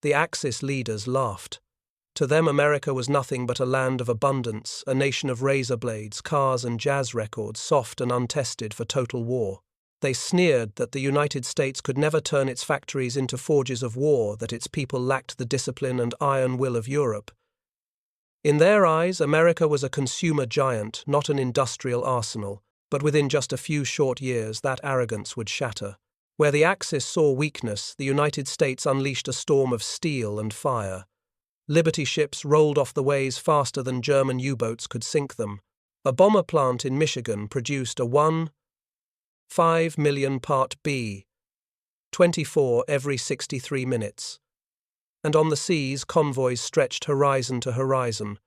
The Axis leaders laughed. To them, America was nothing but a land of abundance, a nation of razor blades, cars and jazz records, soft and untested for total war. They sneered that the United States could never turn its factories into forges of war, that its people lacked the discipline and iron will of Europe. In their eyes, America was a consumer giant, not an industrial arsenal, but within just a few short years that arrogance would shatter. Where the Axis saw weakness, the United States unleashed a storm of steel and fire. Liberty ships rolled off the ways faster than German U-boats could sink them. A bomber plant in Michigan produced a 1.5 million part B, 24 every 63 minutes. And on the seas, convoys stretched horizon to horizon,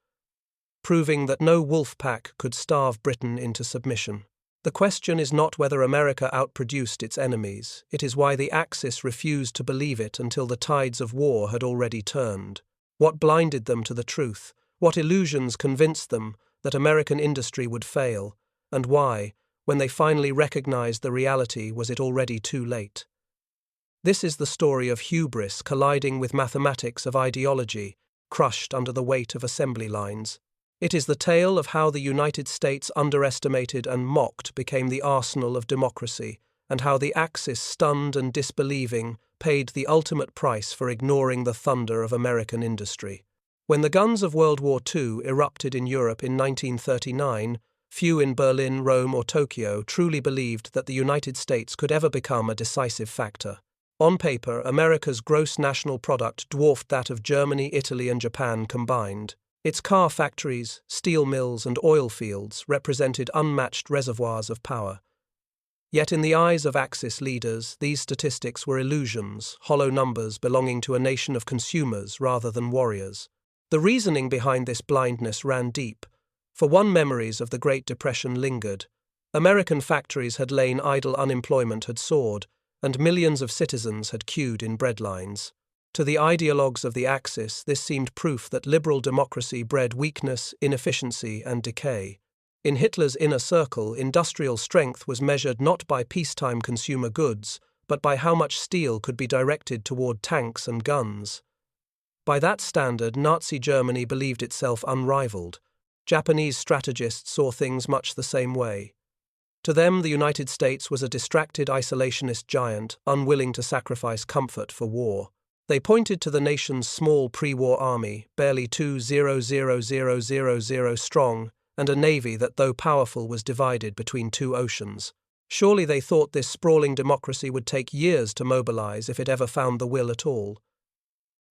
proving that no wolf pack could starve Britain into submission. The question is not whether America outproduced its enemies, it is why the Axis refused to believe it until the tides of war had already turned. What blinded them to the truth? What illusions convinced them that American industry would fail? And why, when they finally recognized the reality, was it already too late? This is the story of hubris colliding with mathematics of ideology, crushed under the weight of assembly lines. It is the tale of how the United States, underestimated and mocked, became the arsenal of democracy, and how the Axis, stunned and disbelieving, paid the ultimate price for ignoring the thunder of American industry. When the guns of World War II erupted in Europe in 1939, few in Berlin, Rome, or Tokyo truly believed that the United States could ever become a decisive factor. On paper, America's gross national product dwarfed that of Germany, Italy, and Japan combined. Its car factories, steel mills, and oil fields represented unmatched reservoirs of power. Yet in the eyes of Axis leaders, these statistics were illusions, hollow numbers belonging to a nation of consumers rather than warriors. The reasoning behind this blindness ran deep. For one, memories of the Great Depression lingered. American factories had lain idle, unemployment had soared, and millions of citizens had queued in breadlines. To the ideologues of the Axis, this seemed proof that liberal democracy bred weakness, inefficiency, and decay. In Hitler's inner circle, industrial strength was measured not by peacetime consumer goods, but by how much steel could be directed toward tanks and guns. By that standard, Nazi Germany believed itself unrivaled. Japanese strategists saw things much the same way. To them, the United States was a distracted isolationist giant, unwilling to sacrifice comfort for war. They pointed to the nation's small pre-war army, barely 200,000 strong, and a navy that, though powerful, was divided between two oceans. Surely they thought this sprawling democracy would take years to mobilize if it ever found the will at all.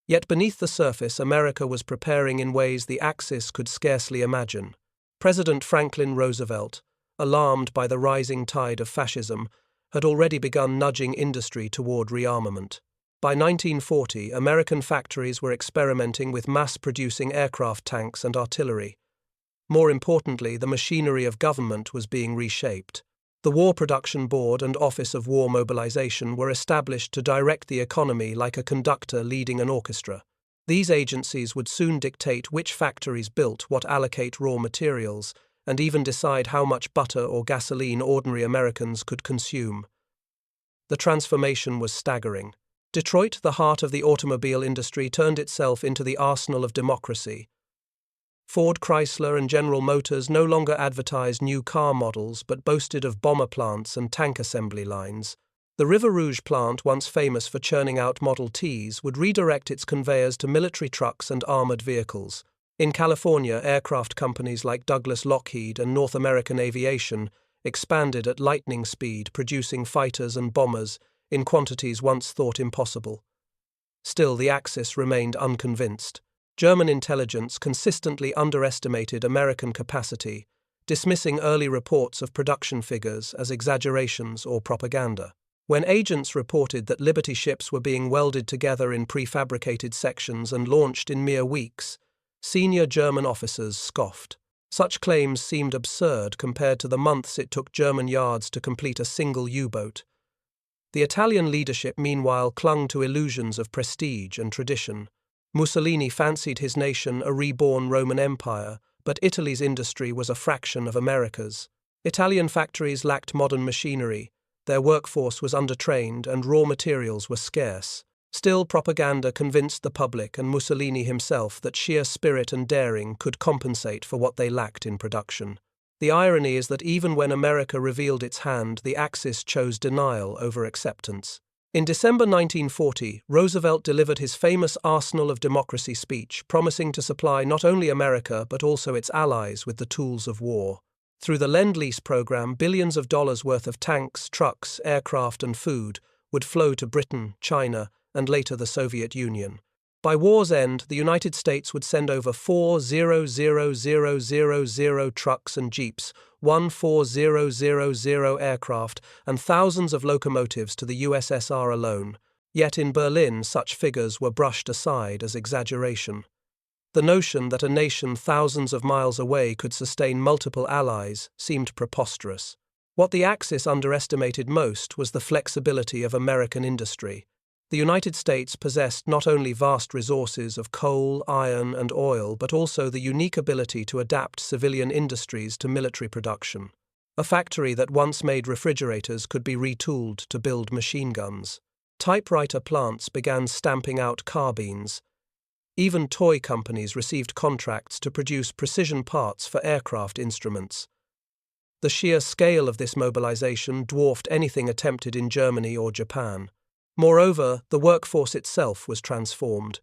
Yet beneath the surface, America was preparing in ways the Axis could scarcely imagine. President Franklin Roosevelt, alarmed by the rising tide of fascism, had already begun nudging industry toward rearmament. By 1940, American factories were experimenting with mass-producing aircraft tanks and artillery. More importantly, the machinery of government was being reshaped. The War Production Board and Office of War Mobilization were established to direct the economy like a conductor leading an orchestra. These agencies would soon dictate which factories built what, allocate raw materials, and even decide how much butter or gasoline ordinary Americans could consume. The transformation was staggering. Detroit, the heart of the automobile industry, turned itself into the arsenal of democracy. Ford, Chrysler, and General Motors no longer advertised new car models but boasted of bomber plants and tank assembly lines. The River Rouge plant, once famous for churning out Model Ts, would redirect its conveyors to military trucks and armored vehicles. In California, aircraft companies like Douglas Lockheed and North American Aviation expanded at lightning speed, producing fighters and bombers in quantities once thought impossible. Still, the Axis remained unconvinced. German intelligence consistently underestimated American capacity, dismissing early reports of production figures as exaggerations or propaganda. When agents reported that Liberty ships were being welded together in prefabricated sections and launched in mere weeks, senior German officers scoffed. Such claims seemed absurd compared to the months it took German yards to complete a single U-boat. The Italian leadership, meanwhile, clung to illusions of prestige and tradition. Mussolini fancied his nation a reborn Roman Empire, but Italy's industry was a fraction of America's. Italian factories lacked modern machinery, their workforce was undertrained, and raw materials were scarce. Still, propaganda convinced the public and Mussolini himself that sheer spirit and daring could compensate for what they lacked in production. The irony is that even when America revealed its hand, the Axis chose denial over acceptance. In December 1940, Roosevelt delivered his famous Arsenal of Democracy speech, promising to supply not only America but also its allies with the tools of war. Through the Lend-Lease program, billions of dollars worth of tanks, trucks, aircraft, and food would flow to Britain, China, and later the Soviet Union. By war's end, the United States would send over 4,000,000 trucks and jeeps, 14,000 aircraft, and thousands of locomotives to the USSR alone. Yet in Berlin, such figures were brushed aside as exaggeration. The notion that a nation thousands of miles away could sustain multiple allies seemed preposterous. What the Axis underestimated most was the flexibility of American industry. The United States possessed not only vast resources of coal, iron, and oil, but also the unique ability to adapt civilian industries to military production. A factory that once made refrigerators could be retooled to build machine guns. Typewriter plants began stamping out carbines. Even toy companies received contracts to produce precision parts for aircraft instruments. The sheer scale of this mobilization dwarfed anything attempted in Germany or Japan. Moreover, the workforce itself was transformed.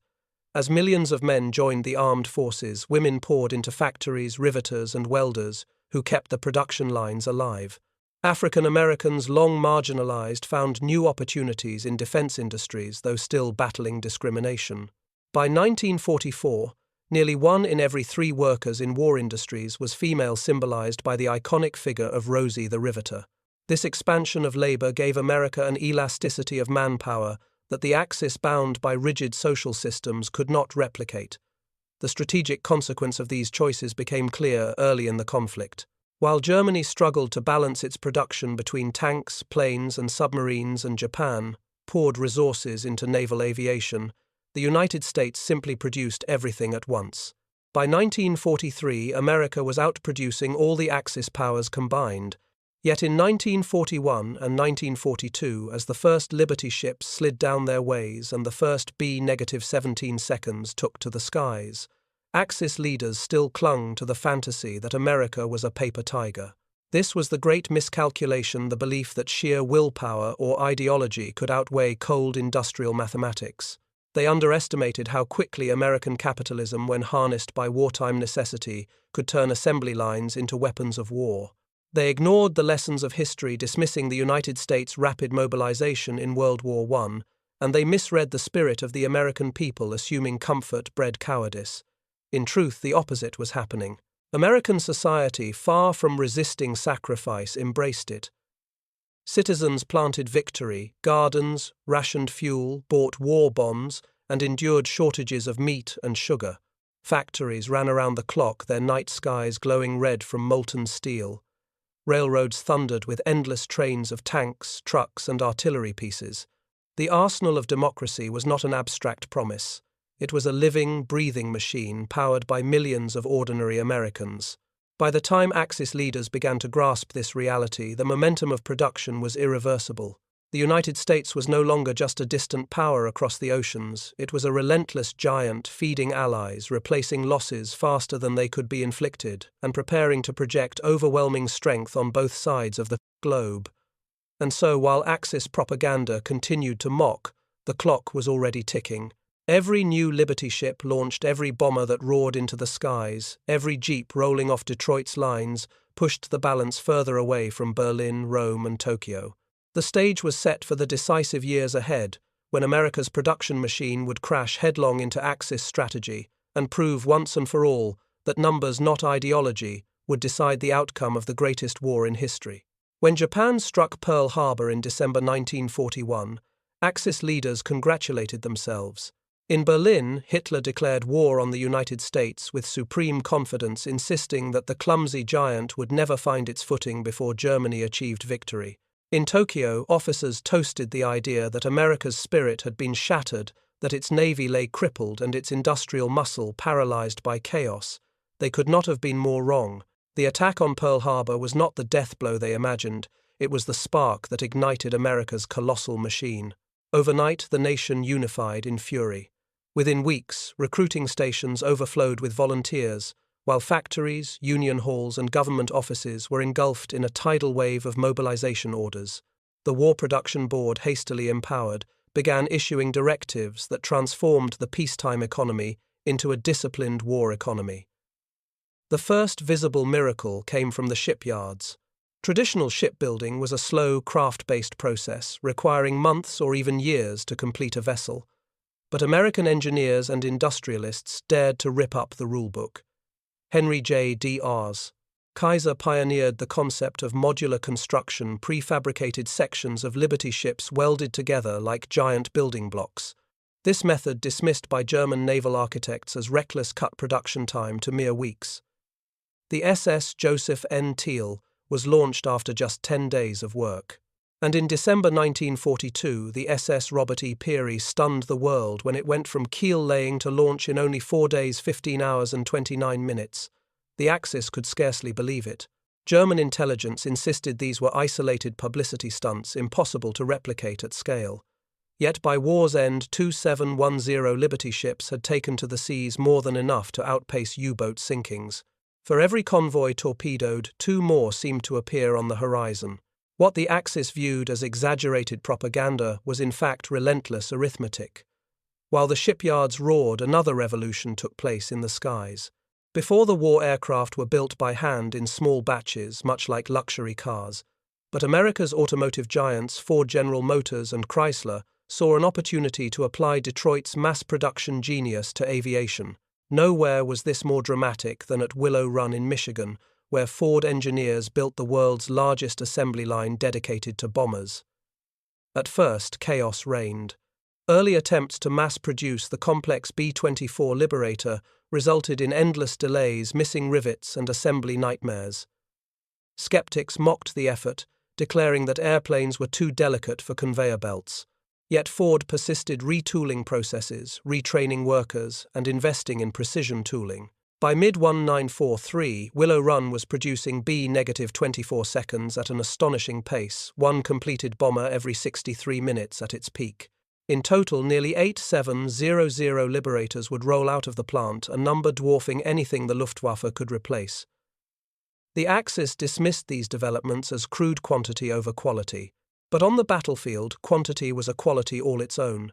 As millions of men joined the armed forces, women poured into factories, riveters, and welders, who kept the production lines alive. African Americans, long marginalized, found new opportunities in defense industries, though still battling discrimination. By 1944, nearly 1 in every 3 workers in war industries was female, symbolized by the iconic figure of Rosie the Riveter. This expansion of labor gave America an elasticity of manpower that the Axis, bound by rigid social systems, could not replicate. The strategic consequence of these choices became clear early in the conflict. While Germany struggled to balance its production between tanks, planes, and submarines, and Japan poured resources into naval aviation, the United States simply produced everything at once. By 1943, America was outproducing all the Axis powers combined. Yet in 1941 and 1942, as the first Liberty ships slid down their ways and the first B-17 seconds took to the skies, Axis leaders still clung to the fantasy that America was a paper tiger. This was the great miscalculation, the belief that sheer willpower or ideology could outweigh cold industrial mathematics. They underestimated how quickly American capitalism, when harnessed by wartime necessity, could turn assembly lines into weapons of war. They ignored the lessons of history, dismissing the United States' rapid mobilization in World War I, and they misread the spirit of the American people, assuming comfort bred cowardice. In truth, the opposite was happening. American society, far from resisting sacrifice, embraced it. Citizens planted victory, gardens, rationed fuel, bought war bonds, and endured shortages of meat and sugar. Factories ran around the clock, their night skies glowing red from molten steel. Railroads thundered with endless trains of tanks, trucks, and artillery pieces. The arsenal of democracy was not an abstract promise. It was a living, breathing machine powered by millions of ordinary Americans. By the time Axis leaders began to grasp this reality, the momentum of production was irreversible. The United States was no longer just a distant power across the oceans. It was a relentless giant feeding allies, replacing losses faster than they could be inflicted, and preparing to project overwhelming strength on both sides of the globe. And so, while Axis propaganda continued to mock, the clock was already ticking. Every new Liberty ship launched, every bomber that roared into the skies, every jeep rolling off Detroit's lines pushed the balance further away from Berlin, Rome, and Tokyo. The stage was set for the decisive years ahead, when America's production machine would crash headlong into Axis strategy and prove once and for all that numbers, not ideology, would decide the outcome of the greatest war in history. When Japan struck Pearl Harbor in December 1941, Axis leaders congratulated themselves. In Berlin, Hitler declared war on the United States with supreme confidence, insisting that the clumsy giant would never find its footing before Germany achieved victory. In Tokyo, officers toasted the idea that America's spirit had been shattered, that its navy lay crippled and its industrial muscle paralyzed by chaos. They could not have been more wrong. The attack on Pearl Harbor was not the death blow they imagined. It was the spark that ignited America's colossal machine. Overnight, the nation unified in fury. Within weeks, recruiting stations overflowed with volunteers, while factories, union halls, and government offices were engulfed in a tidal wave of mobilization orders. The War Production Board, hastily empowered, began issuing directives that transformed the peacetime economy into a disciplined war economy. The first visible miracle came from the shipyards. Traditional shipbuilding was a slow, craft-based process, requiring months or even years to complete a vessel. But American engineers and industrialists dared to rip up the rulebook. Henry J. D. Ars. Kaiser pioneered the concept of modular construction, prefabricated sections of Liberty ships welded together like giant building blocks. This method, dismissed by German naval architects as reckless, cut production time to mere weeks. The SS Joseph N. Teal was launched after just 10 days of work. And in December 1942, the SS Robert E. Peary stunned the world when it went from keel laying to launch in only 4 days, 15 hours and 29 minutes. The Axis could scarcely believe it. German intelligence insisted these were isolated publicity stunts impossible to replicate at scale. Yet by war's end, 2710 Liberty ships had taken to the seas more than enough to outpace U-boat sinkings. For every convoy torpedoed, 2 more seemed to appear on the horizon. What the Axis viewed as exaggerated propaganda was in fact relentless arithmetic. While the shipyards roared, another revolution took place in the skies. Before the war, aircraft were built by hand in small batches, much like luxury cars. But America's automotive giants, Ford, General Motors, and Chrysler, saw an opportunity to apply Detroit's mass-production genius to aviation. Nowhere was this more dramatic than at Willow Run in Michigan, where Ford engineers built the world's largest assembly line dedicated to bombers. At first, chaos reigned. Early attempts to mass-produce the complex B-24 Liberator resulted in endless delays, missing rivets, and assembly nightmares. Skeptics mocked the effort, declaring that airplanes were too delicate for conveyor belts. Yet Ford persisted, retooling processes, retraining workers, and investing in precision tooling. By mid-1943, Willow Run was producing B-24 seconds at an astonishing pace, 1 completed bomber every 63 minutes at its peak. In total, nearly 8700 Liberators would roll out of the plant, a number dwarfing anything the Luftwaffe could replace. The Axis dismissed these developments as crude quantity over quality. But on the battlefield, quantity was a quality all its own.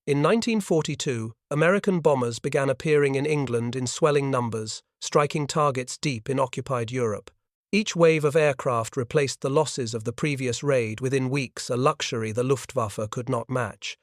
In 1942, American bombers began appearing in England in swelling numbers, striking targets deep in occupied Europe. Each wave of aircraft replaced the losses of the previous raid within weeks, a luxury the Luftwaffe could not match.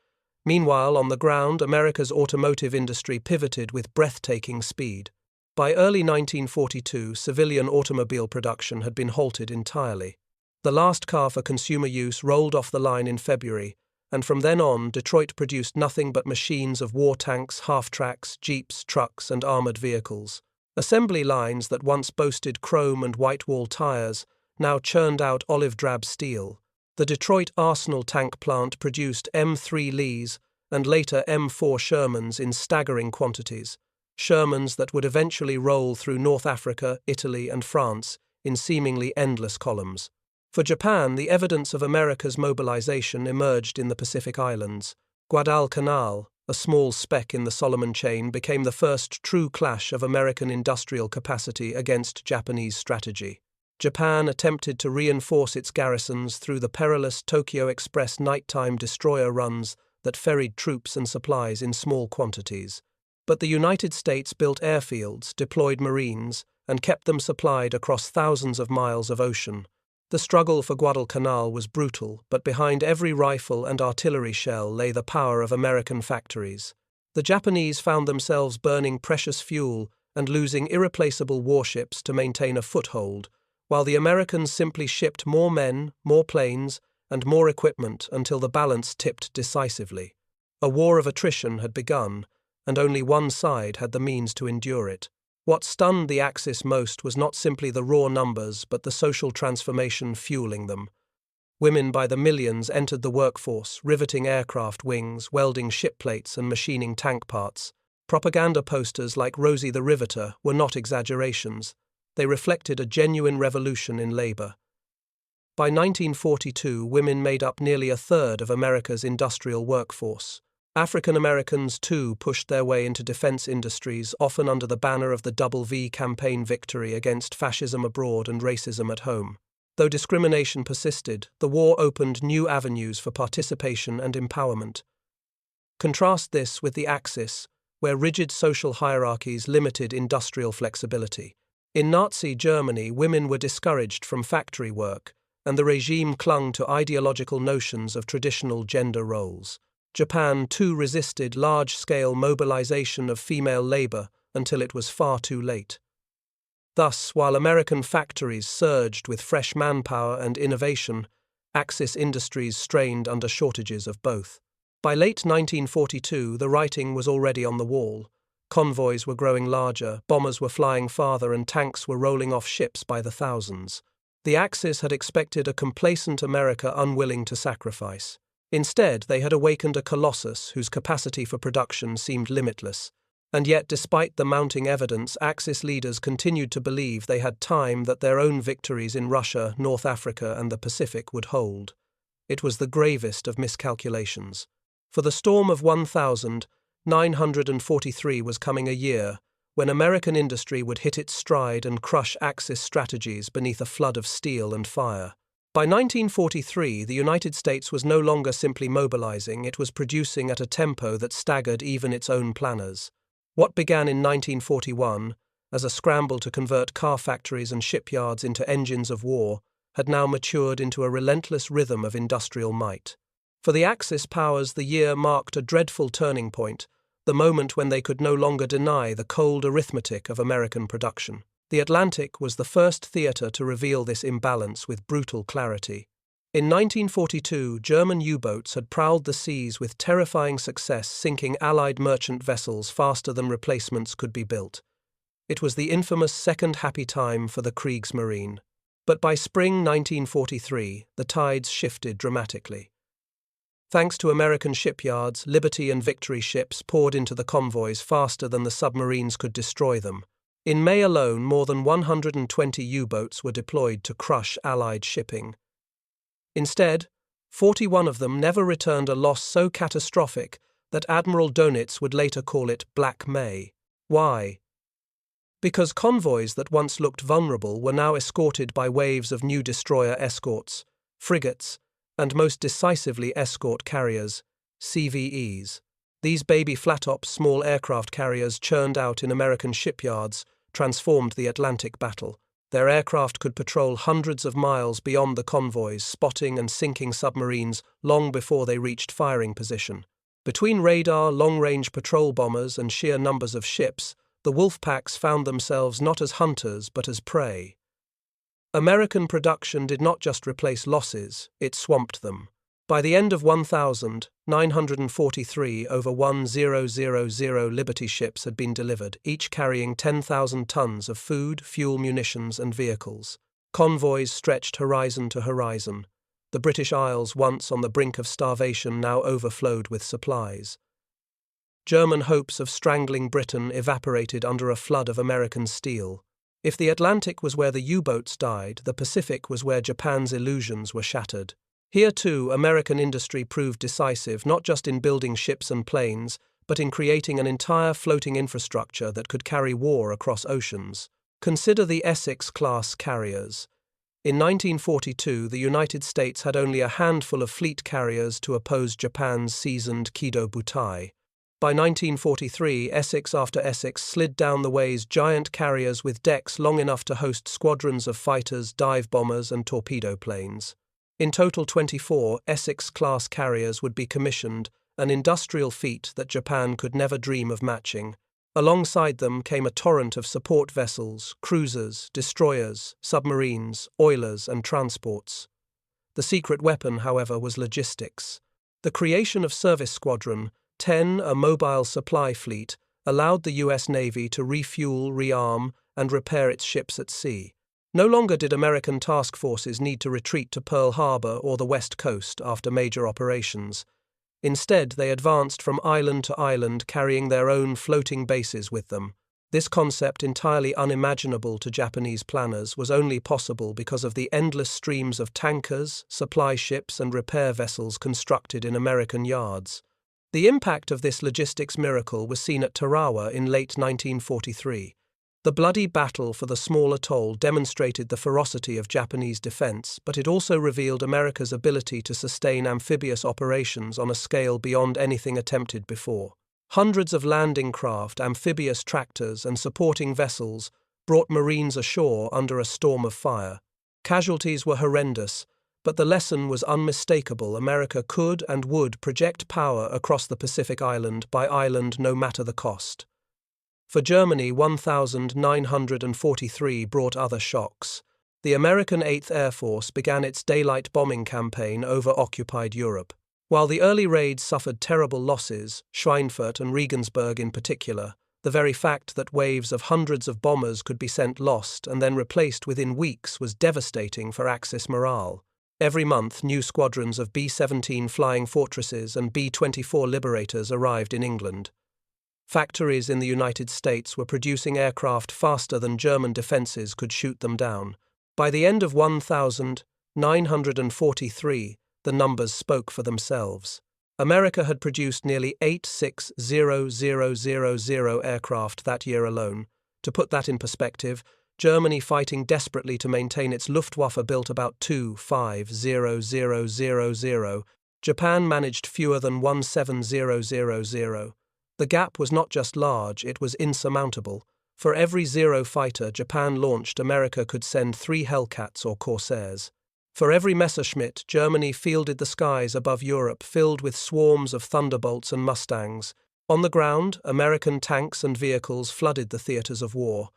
Meanwhile, on the ground, America's automotive industry pivoted with breathtaking speed. By early 1942, civilian automobile production had been halted entirely. The last car for consumer use rolled off the line in February, and from then on, Detroit produced nothing but machines of war tanks, half-tracks, jeeps, trucks, and armored vehicles. Assembly lines that once boasted chrome and white-wall tires now churned out olive-drab steel. The Detroit Arsenal tank plant produced M3 Lees and later M4 Shermans in staggering quantities, Shermans that would eventually roll through North Africa, Italy, and France in seemingly endless columns. For Japan, the evidence of America's mobilization emerged in the Pacific Islands. Guadalcanal, a small speck in the Solomon chain, became the first true clash of American industrial capacity against Japanese strategy. Japan attempted to reinforce its garrisons through the perilous Tokyo Express nighttime destroyer runs that ferried troops and supplies in small quantities. But the United States built airfields, deployed Marines, and kept them supplied across thousands of miles of ocean. The struggle for Guadalcanal was brutal, but behind every rifle and artillery shell lay the power of American factories. The Japanese found themselves burning precious fuel and losing irreplaceable warships to maintain a foothold, while the Americans simply shipped more men, more planes, and more equipment until the balance tipped decisively. A war of attrition had begun, and only one side had the means to endure it. What stunned the Axis most was not simply the raw numbers, but the social transformation fueling them. Women by the millions entered the workforce, riveting aircraft wings, welding ship plates, and machining tank parts. Propaganda posters like Rosie the Riveter were not exaggerations. They reflected a genuine revolution in labor. By 1942, women made up nearly a third of America's industrial workforce. African Americans, too, pushed their way into defense industries, often under the banner of the Double V campaign victory against fascism abroad and racism at home. Though discrimination persisted, the war opened new avenues for participation and empowerment. Contrast this with the Axis, where rigid social hierarchies limited industrial flexibility. In Nazi Germany, women were discouraged from factory work, and the regime clung to ideological notions of traditional gender roles. Japan, too, resisted large-scale mobilization of female labor until it was far too late. Thus, while American factories surged with fresh manpower and innovation, Axis industries strained under shortages of both. By late 1942, the writing was already on the wall. Convoys were growing larger, bombers were flying farther, and tanks were rolling off ships by the thousands. The Axis had expected a complacent America unwilling to sacrifice. Instead, they had awakened a colossus whose capacity for production seemed limitless. And yet, despite the mounting evidence, Axis leaders continued to believe they had time, that their own victories in Russia, North Africa, and the Pacific would hold. It was the gravest of miscalculations. For the storm of 1943 was coming, a year when American industry would hit its stride and crush Axis strategies beneath a flood of steel and fire. By 1943, the United States was no longer simply mobilizing, it was producing at a tempo that staggered even its own planners. What began in 1941 as a scramble to convert car factories and shipyards into engines of war had now matured into a relentless rhythm of industrial might. For the Axis powers, the year marked a dreadful turning point, the moment when they could no longer deny the cold arithmetic of American production. The Atlantic was the first theater to reveal this imbalance with brutal clarity. In 1942, German U-boats had prowled the seas with terrifying success, sinking Allied merchant vessels faster than replacements could be built. It was the infamous second happy time for the Kriegsmarine. But by spring 1943, the tides shifted dramatically. Thanks to American shipyards, Liberty and Victory ships poured into the convoys faster than the submarines could destroy them. In May alone, more than 120 U-boats were deployed to crush Allied shipping. Instead, 41 of them never returned, a loss so catastrophic that Admiral Dönitz would later call it Black May. Why? Because convoys that once looked vulnerable were now escorted by waves of new destroyer escorts, frigates, and most decisively escort carriers, CVEs. These baby flat-top small aircraft carriers churned out in American shipyards transformed the Atlantic battle. Their aircraft could patrol hundreds of miles beyond the convoys, spotting and sinking submarines long before they reached firing position. Between radar, long-range patrol bombers, and sheer numbers of ships, the wolf packs found themselves not as hunters but as prey. American production did not just replace losses, it swamped them. By the end of 1943, over 1,000 Liberty ships had been delivered, each carrying 10,000 tons of food, fuel, munitions, and vehicles. Convoys stretched horizon to horizon. The British Isles, once on the brink of starvation, now overflowed with supplies. German hopes of strangling Britain evaporated under a flood of American steel. If the Atlantic was where the U-boats died, the Pacific was where Japan's illusions were shattered. Here, too, American industry proved decisive, not just in building ships and planes, but in creating an entire floating infrastructure that could carry war across oceans. Consider the Essex-class carriers. In 1942, the United States had only a handful of fleet carriers to oppose Japan's seasoned Kido Butai. By 1943, Essex after Essex slid down the ways, giant carriers with decks long enough to host squadrons of fighters, dive bombers, and torpedo planes. In total, 24 Essex-class carriers would be commissioned, an industrial feat that Japan could never dream of matching. Alongside them came a torrent of support vessels, cruisers, destroyers, submarines, oilers, and transports. The secret weapon, however, was logistics. The creation of Service Squadron 10, a mobile supply fleet, allowed the U.S. Navy to refuel, rearm, and repair its ships at sea. No longer did American task forces need to retreat to Pearl Harbor or the West Coast after major operations. Instead, they advanced from island to island, carrying their own floating bases with them. This concept, entirely unimaginable to Japanese planners, was only possible because of the endless streams of tankers, supply ships, and repair vessels constructed in American yards. The impact of this logistics miracle was seen at Tarawa in late 1943. The bloody battle for the small atoll demonstrated the ferocity of Japanese defense, but it also revealed America's ability to sustain amphibious operations on a scale beyond anything attempted before. Hundreds of landing craft, amphibious tractors, and supporting vessels brought Marines ashore under a storm of fire. Casualties were horrendous, but the lesson was unmistakable. America could and would project power across the Pacific island by island no matter the cost. For Germany, 1943 brought other shocks. The American 8th Air Force began its daylight bombing campaign over occupied Europe. While the early raids suffered terrible losses, Schweinfurt and Regensburg in particular, the very fact that waves of hundreds of bombers could be sent lost and then replaced within weeks was devastating for Axis morale. Every month, new squadrons of B-17 Flying Fortresses and B-24 Liberators arrived in England. Factories in the United States were producing aircraft faster than German defenses could shoot them down. By the end of 1943, the numbers spoke for themselves. America had produced nearly 86,000 aircraft that year alone. To put that in perspective, Germany, fighting desperately to maintain its Luftwaffe, built about 25,000. Japan managed fewer than 17,000. The gap was not just large, it was insurmountable. For every Zero fighter Japan launched, America could send 3 Hellcats or Corsairs. For every Messerschmitt, Germany fielded the skies above Europe, filled with swarms of Thunderbolts and Mustangs. On the ground, American tanks and vehicles flooded the theaters of war.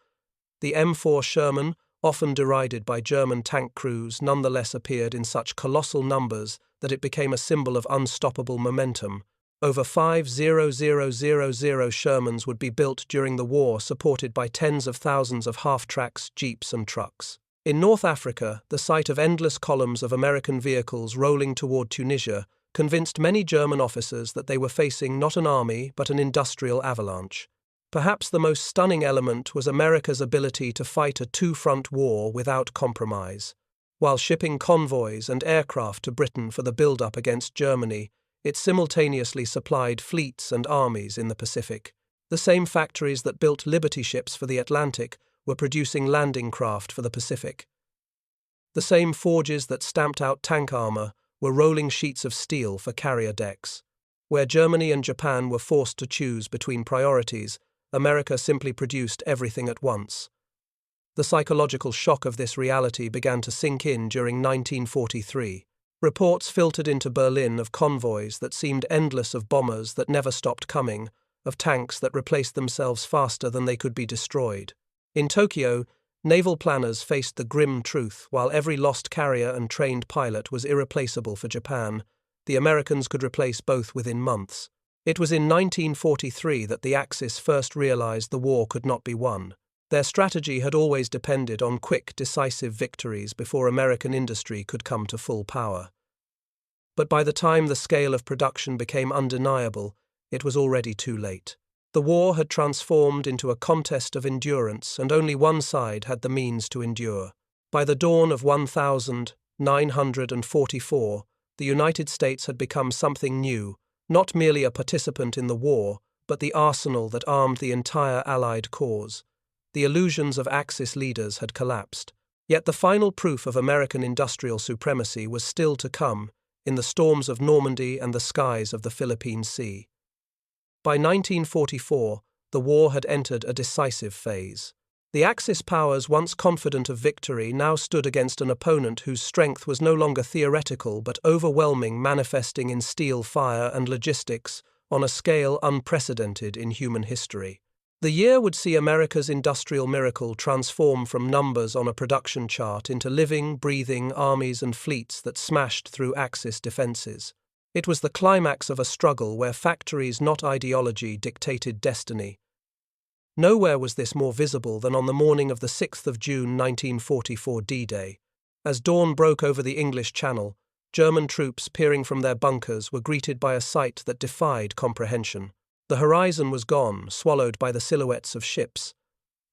The M4 Sherman, often derided by German tank crews, nonetheless appeared in such colossal numbers that it became a symbol of unstoppable momentum. Over 5,000 Shermans would be built during the war, supported by tens of thousands of half-tracks, jeeps, and trucks. In North Africa, the sight of endless columns of American vehicles rolling toward Tunisia convinced many German officers that they were facing not an army but an industrial avalanche. Perhaps the most stunning element was America's ability to fight a two-front war without compromise. While shipping convoys and aircraft to Britain for the build-up against Germany, it simultaneously supplied fleets and armies in the Pacific. The same factories that built Liberty ships for the Atlantic were producing landing craft for the Pacific. The same forges that stamped out tank armor were rolling sheets of steel for carrier decks. Where Germany and Japan were forced to choose between priorities, America simply produced everything at once. The psychological shock of this reality began to sink in during 1943. Reports filtered into Berlin of convoys that seemed endless, of bombers that never stopped coming, of tanks that replaced themselves faster than they could be destroyed. In Tokyo, naval planners faced the grim truth: while every lost carrier and trained pilot was irreplaceable for Japan, the Americans could replace both within months. It was in 1943 that the Axis first realized the war could not be won. Their strategy had always depended on quick, decisive victories before American industry could come to full power. But by the time the scale of production became undeniable, it was already too late. The war had transformed into a contest of endurance, and only one side had the means to endure. By the dawn of 1944, the United States had become something new, not merely a participant in the war, but the arsenal that armed the entire Allied cause. The illusions of Axis leaders had collapsed. Yet the final proof of American industrial supremacy was still to come, in the storms of Normandy and the skies of the Philippine Sea. By 1944, the war had entered a decisive phase. The Axis powers, once confident of victory, now stood against an opponent whose strength was no longer theoretical but overwhelming, manifesting in steel, fire, and logistics on a scale unprecedented in human history. The year would see America's industrial miracle transform from numbers on a production chart into living, breathing armies and fleets that smashed through Axis defenses. It was the climax of a struggle where factories, not ideology, dictated destiny. Nowhere was this more visible than on the morning of the 6th of June 1944, D-Day. As dawn broke over the English Channel, German troops, peering from their bunkers, were greeted by a sight that defied comprehension. The horizon was gone, swallowed by the silhouettes of ships.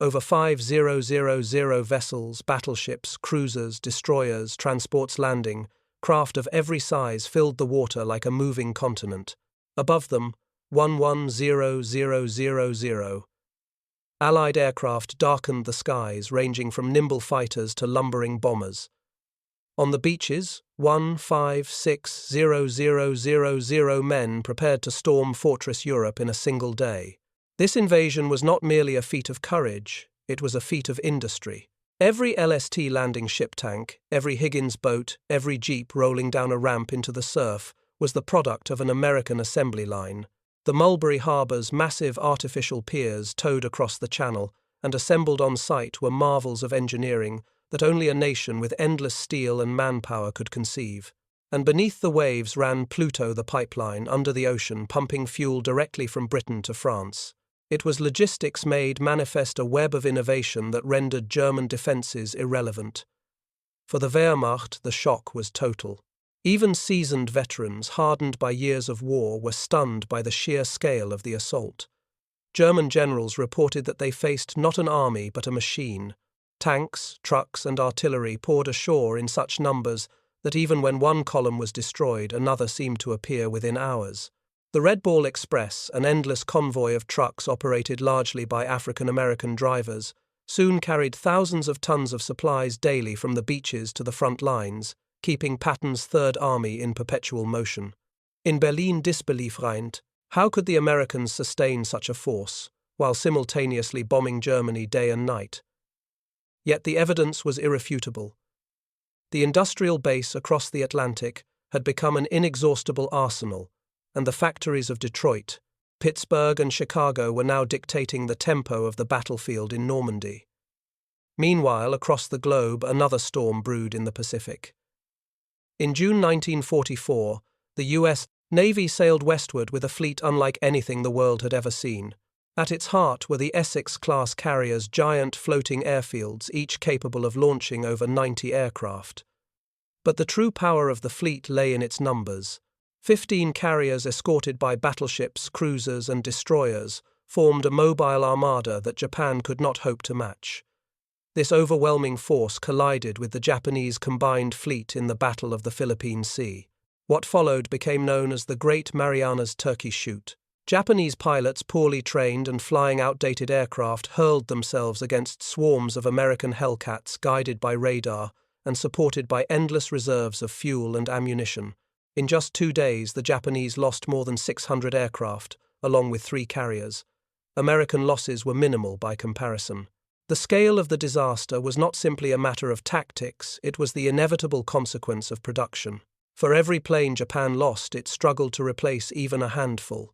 Over 5,000 vessels, battleships, cruisers, destroyers, transports landing, craft of every size filled the water like a moving continent. Above them, 11,000. Allied aircraft darkened the skies, ranging from nimble fighters to lumbering bombers. On the beaches, 156,000 men prepared to storm Fortress Europe in a single day. This invasion was not merely a feat of courage, it was a feat of industry. Every LST landing ship tank, every Higgins boat, every jeep rolling down a ramp into the surf was the product of an American assembly line. The Mulberry Harbour's massive artificial piers towed across the channel and assembled on site were marvels of engineering that only a nation with endless steel and manpower could conceive. And beneath the waves ran Pluto the pipeline under the ocean, pumping fuel directly from Britain to France. It was logistics made manifest, a web of innovation that rendered German defences irrelevant. For the Wehrmacht, the shock was total. Even seasoned veterans, hardened by years of war, were stunned by the sheer scale of the assault. German generals reported that they faced not an army but a machine. Tanks, trucks, and artillery poured ashore in such numbers that even when one column was destroyed, another seemed to appear within hours. The Red Ball Express, an endless convoy of trucks operated largely by African-American drivers, soon carried thousands of tons of supplies daily from the beaches to the front lines, keeping Patton's Third Army in perpetual motion. In Berlin disbelief reigned. How could the Americans sustain such a force, while simultaneously bombing Germany day and night? Yet the evidence was irrefutable. The industrial base across the Atlantic had become an inexhaustible arsenal, and the factories of Detroit, Pittsburgh, and Chicago were now dictating the tempo of the battlefield in Normandy. Meanwhile, across the globe, another storm brewed in the Pacific. In June 1944, the U.S. Navy sailed westward with a fleet unlike anything the world had ever seen. At its heart were the Essex-class carriers, giant floating airfields, each capable of launching over 90 aircraft. But the true power of the fleet lay in its numbers. 15 carriers escorted by battleships, cruisers, and destroyers formed a mobile armada that Japan could not hope to match. This overwhelming force collided with the Japanese combined fleet in the Battle of the Philippine Sea. What followed became known as the Great Marianas Turkey Shoot. Japanese pilots, poorly trained and flying outdated aircraft, hurled themselves against swarms of American Hellcats guided by radar and supported by endless reserves of fuel and ammunition. In just 2 days, the Japanese lost more than 600 aircraft, along with 3 carriers. American losses were minimal by comparison. The scale of the disaster was not simply a matter of tactics, it was the inevitable consequence of production. For every plane Japan lost, it struggled to replace even a handful.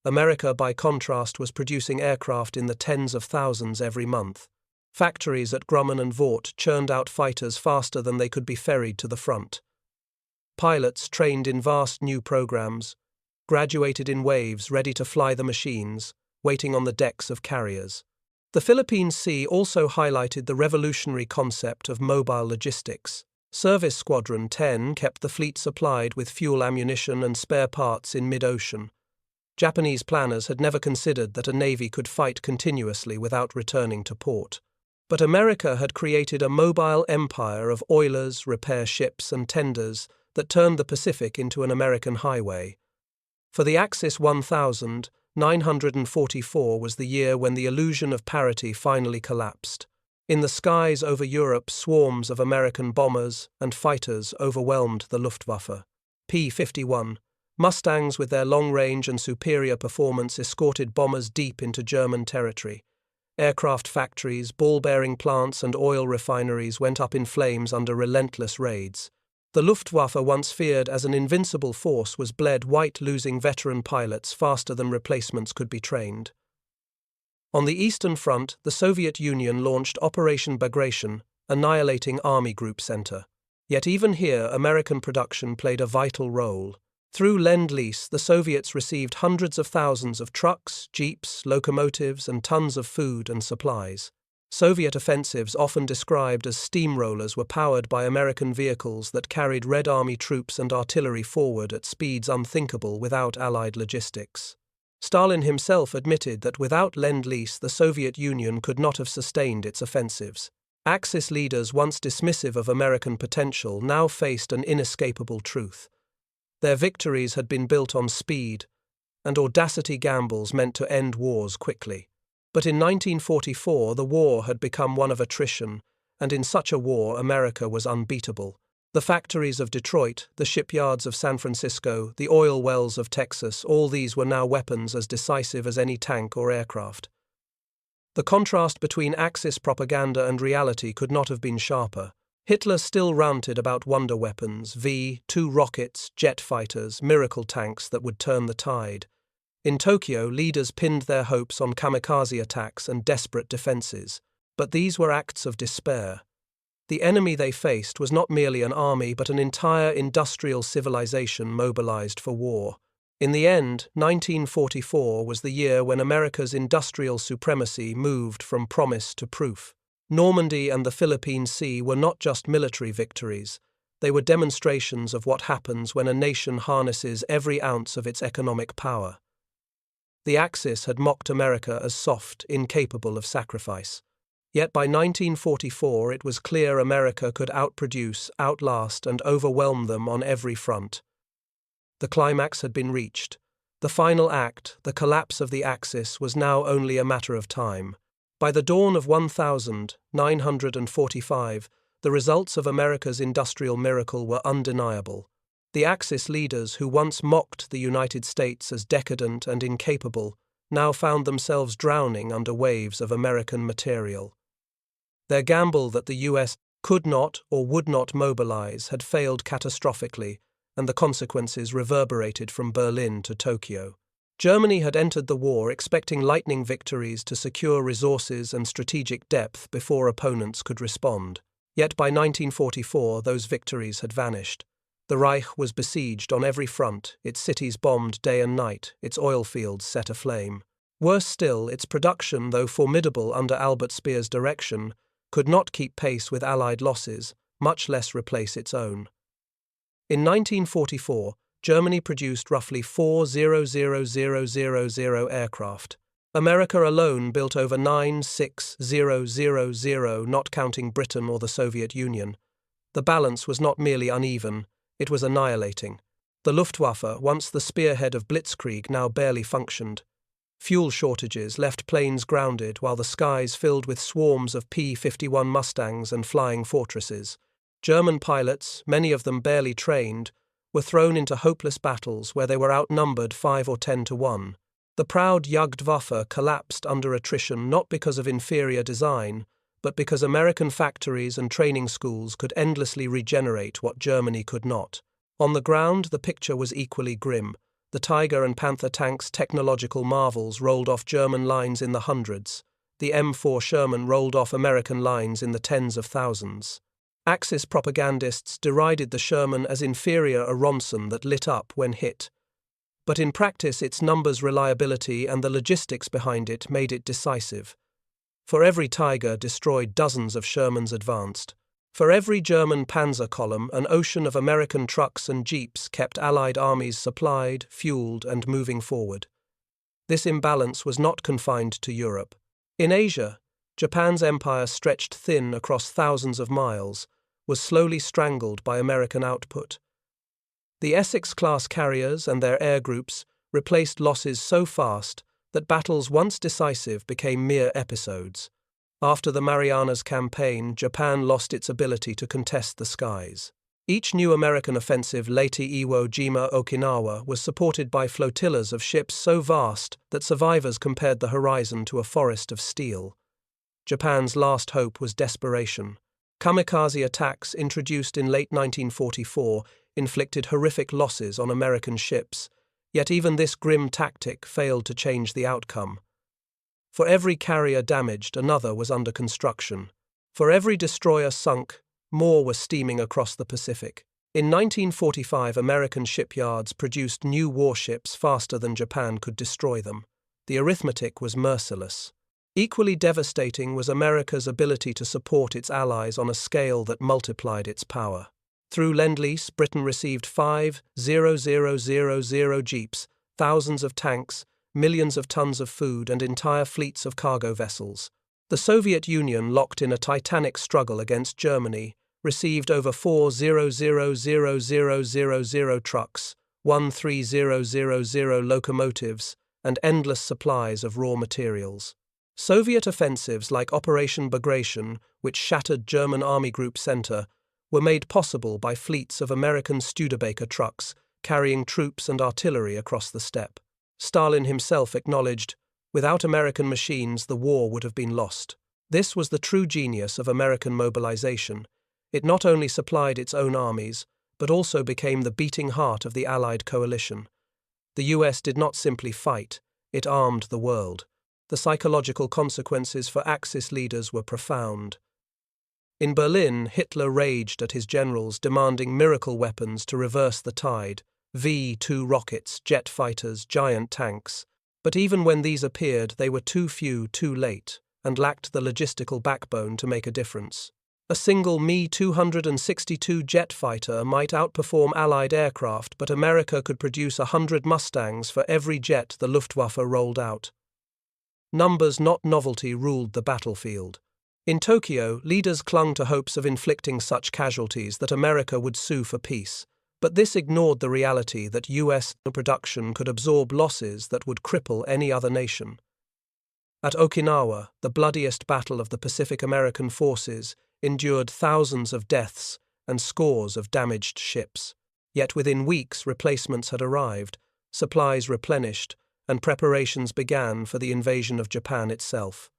America, by contrast, was producing aircraft in the tens of thousands every month. Factories at Grumman and Vought churned out fighters faster than they could be ferried to the front. Pilots trained in vast new programs, graduated in waves ready to fly the machines, waiting on the decks of carriers. The Philippine Sea also highlighted the revolutionary concept of mobile logistics. Service Squadron 10 kept the fleet supplied with fuel, ammunition, and spare parts in mid-ocean. Japanese planners had never considered that a navy could fight continuously without returning to port. But America had created a mobile empire of oilers, repair ships, and tenders that turned the Pacific into an American highway. For the Axis 1000, 944 was the year when the illusion of parity finally collapsed. In the skies over Europe, swarms of American bombers and fighters overwhelmed the Luftwaffe. P-51, Mustangs with their long range and superior performance escorted bombers deep into German territory. Aircraft factories, ball-bearing plants, and oil refineries went up in flames under relentless raids. The Luftwaffe, once feared as an invincible force, was bled white, losing veteran pilots faster than replacements could be trained. On the Eastern Front, the Soviet Union launched Operation Bagration, annihilating Army Group Center. Yet even here, American production played a vital role. Through Lend-Lease, the Soviets received hundreds of thousands of trucks, jeeps, locomotives, and tons of food and supplies. Soviet offensives, often described as steamrollers, were powered by American vehicles that carried Red Army troops and artillery forward at speeds unthinkable without Allied logistics. Stalin himself admitted that without Lend-Lease the Soviet Union could not have sustained its offensives. Axis leaders, once dismissive of American potential, now faced an inescapable truth. Their victories had been built on speed, and audacity gambles meant to end wars quickly. But in 1944 the war had become one of attrition, and in such a war America was unbeatable. The factories of Detroit, the shipyards of San Francisco, the oil wells of Texas, all these were now weapons as decisive as any tank or aircraft. The contrast between Axis propaganda and reality could not have been sharper. Hitler still ranted about wonder weapons, V-2 rockets, jet fighters, miracle tanks that would turn the tide. In Tokyo, leaders pinned their hopes on kamikaze attacks and desperate defenses, but these were acts of despair. The enemy they faced was not merely an army but an entire industrial civilization mobilized for war. In the end, 1944 was the year when America's industrial supremacy moved from promise to proof. Normandy and the Philippine Sea were not just military victories, they were demonstrations of what happens when a nation harnesses every ounce of its economic power. The Axis had mocked America as soft, incapable of sacrifice. Yet by 1944 it was clear America could outproduce, outlast, and overwhelm them on every front. The climax had been reached. The final act, the collapse of the Axis, was now only a matter of time. By the dawn of 1945, the results of America's industrial miracle were undeniable. The Axis leaders, who once mocked the United States as decadent and incapable, now found themselves drowning under waves of American material. Their gamble that the US could not or would not mobilize had failed catastrophically, and the consequences reverberated from Berlin to Tokyo. Germany had entered the war expecting lightning victories to secure resources and strategic depth before opponents could respond. Yet by 1944 those victories had vanished. The Reich was besieged on every front, its cities bombed day and night, its oil fields set aflame. Worse still, its production, though formidable under Albert Speer's direction, could not keep pace with Allied losses, much less replace its own. In 1944, Germany produced roughly 4,000,000 aircraft. America alone built over 9,6,000, not counting Britain or the Soviet Union. The balance was not merely uneven, it was annihilating. The Luftwaffe, once the spearhead of Blitzkrieg, now barely functioned. Fuel shortages left planes grounded while the skies filled with swarms of P-51 Mustangs and flying fortresses. German pilots, many of them barely trained, were thrown into hopeless battles where they were outnumbered 5 or 10 to 1. The proud Jagdwaffe collapsed under attrition not because of inferior design, but because American factories and training schools could endlessly regenerate what Germany could not. On the ground, the picture was equally grim. The Tiger and Panther tanks, technological marvels, rolled off German lines in the hundreds. The M4 Sherman rolled off American lines in the tens of thousands. Axis propagandists derided the Sherman as inferior a Ronson that lit up when hit. But in practice its numbers, reliability, and the logistics behind it made it decisive. For every Tiger destroyed dozens of Shermans advanced. For every German panzer column, an ocean of American trucks and jeeps kept Allied armies supplied, fueled, and moving forward. This imbalance was not confined to Europe. In Asia, Japan's empire, stretched thin across thousands of miles, was slowly strangled by American output. The Essex-class carriers and their air groups replaced losses so fast that battles once decisive became mere episodes. After the Marianas Campaign, Japan lost its ability to contest the skies. Each new American offensive, Leyte, Iwo Jima, Okinawa, was supported by flotillas of ships so vast that survivors compared the horizon to a forest of steel. Japan's last hope was desperation. Kamikaze attacks, introduced in late 1944, inflicted horrific losses on American ships, yet even this grim tactic failed to change the outcome. For every carrier damaged, another was under construction. For every destroyer sunk, more were steaming across the Pacific. In 1945, American shipyards produced new warships faster than Japan could destroy them. The arithmetic was merciless. Equally devastating was America's ability to support its allies on a scale that multiplied its power. Through Lend-Lease, Britain received 5,000 jeeps, thousands of tanks, millions of tons of food, and entire fleets of cargo vessels. The Soviet Union, locked in a titanic struggle against Germany, received over 4,000,000 trucks, 13,000 locomotives, and endless supplies of raw materials. Soviet offensives like Operation Bagration, which shattered German Army Group Center, were made possible by fleets of American Studebaker trucks carrying troops and artillery across the steppe. Stalin himself acknowledged, "Without American machines, the war would have been lost." This was the true genius of American mobilization. It not only supplied its own armies, but also became the beating heart of the Allied coalition. The US did not simply fight, it armed the world. The psychological consequences for Axis leaders were profound. In Berlin, Hitler raged at his generals, demanding miracle weapons to reverse the tide: V-2 rockets, jet fighters, giant tanks. But even when these appeared, they were too few, too late, and lacked the logistical backbone to make a difference. A single Me-262 jet fighter might outperform Allied aircraft, but America could produce 100 Mustangs for every jet the Luftwaffe rolled out. Numbers, not novelty, ruled the battlefield. In Tokyo, leaders clung to hopes of inflicting such casualties that America would sue for peace, but this ignored the reality that US production could absorb losses that would cripple any other nation. At Okinawa, the bloodiest battle of the Pacific American forces endured thousands of deaths and scores of damaged ships. Yet within weeks, replacements had arrived, supplies replenished, and preparations began for the invasion of Japan itself.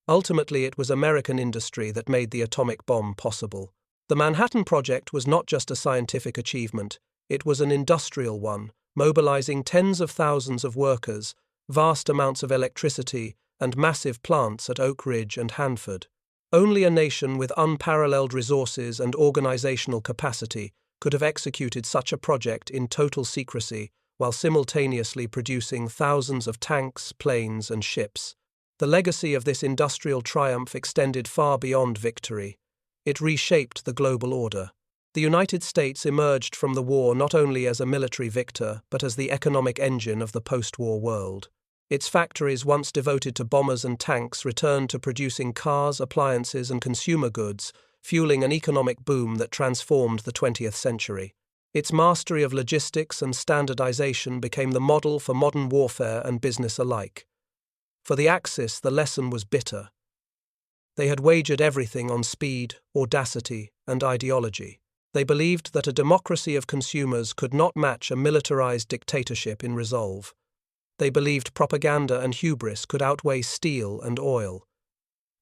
Ultimately, it was American industry that made the atomic bomb possible. The Manhattan Project was not just a scientific achievement, it was an industrial one, mobilizing tens of thousands of workers, vast amounts of electricity, and massive plants at Oak Ridge and Hanford. Only a nation with unparalleled resources and organizational capacity could have executed such a project in total secrecy while simultaneously producing thousands of tanks, planes, and ships. The legacy of this industrial triumph extended far beyond victory. It reshaped the global order. The United States emerged from the war not only as a military victor, but as the economic engine of the post-war world. Its factories, once devoted to bombers and tanks, returned to producing cars, appliances, and consumer goods, fueling an economic boom that transformed the 20th century. Its mastery of logistics and standardization became the model for modern warfare and business alike. For the Axis, the lesson was bitter. They had wagered everything on speed, audacity, and ideology. They believed that a democracy of consumers could not match a militarized dictatorship in resolve. They believed propaganda and hubris could outweigh steel and oil.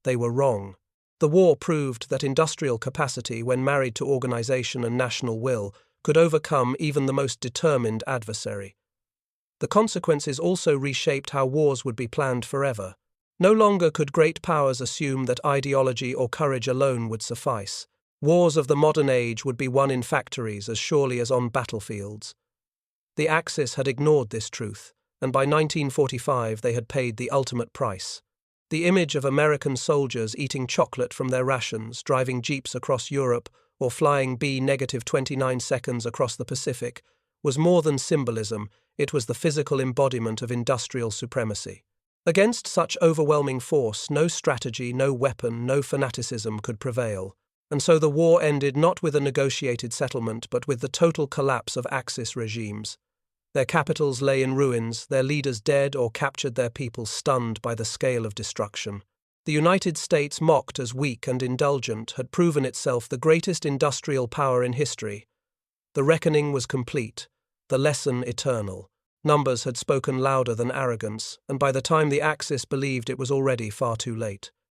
They were wrong. The war proved that industrial capacity, when married to organization and national will, could overcome even the most determined adversary. The consequences also reshaped how wars would be planned forever. No longer could great powers assume that ideology or courage alone would suffice. Wars of the modern age would be won in factories as surely as on battlefields. The Axis had ignored this truth, and by 1945 they had paid the ultimate price. The image of American soldiers eating chocolate from their rations, driving jeeps across Europe, or flying B-29 seconds across the Pacific was more than symbolism, it was the physical embodiment of industrial supremacy. Against such overwhelming force, no strategy, no weapon, no fanaticism could prevail. And so the war ended not with a negotiated settlement, but with the total collapse of Axis regimes. Their capitals lay in ruins, their leaders dead or captured, their people stunned by the scale of destruction. The United States, mocked as weak and indulgent, had proven itself the greatest industrial power in history. The reckoning was complete, the lesson eternal. Numbers had spoken louder than arrogance, and by the time the Axis believed, it was already far too late.